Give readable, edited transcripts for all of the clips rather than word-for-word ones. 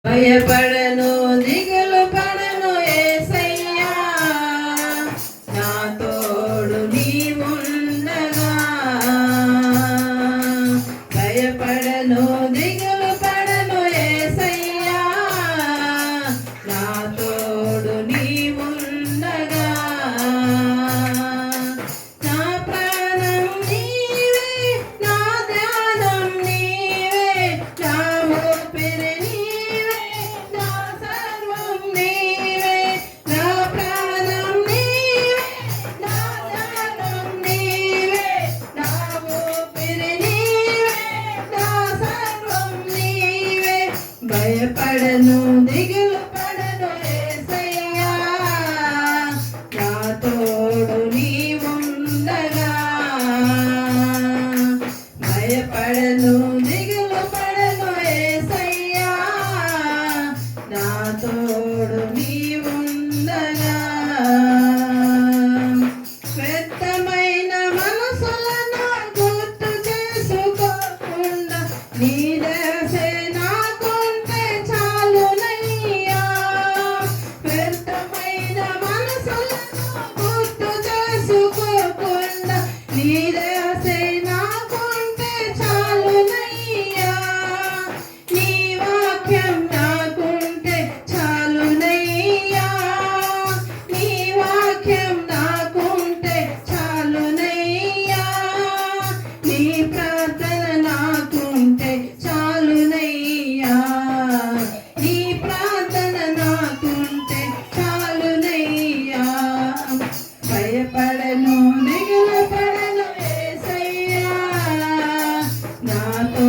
భయపడను దిగులు పడను యేసయ్యా నా తోడు నీవుండగా భయపడను దిగులు పడను యేసయ్యా నా తోడు నీవుండగా నా ప్రాణం నీవే నా ధ్యానం నీవే నా ఊపిరి భయపడను దిగులు పడను యేసయ్యా నా తోడు నీవుండగా భయపడను దిగులు పడను యేసయ్యా నా తోడు నీవుండగా వ్యర్థమైన మనసులను గుర్తు చేసుకోకుండా నీ దశే భయపడను దిగులు పడను యేసయ్యా నాతో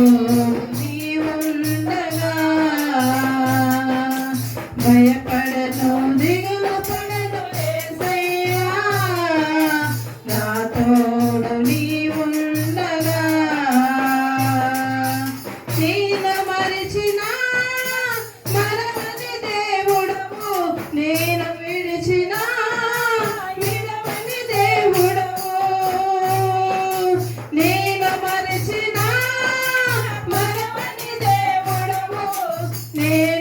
నీవుండగా భయపడను దిగులు పడను యేసయ్యా నా తోడు నీవుండగా నేను మరిచిన మరవని దేవుడవు నేను విడిచిన నేను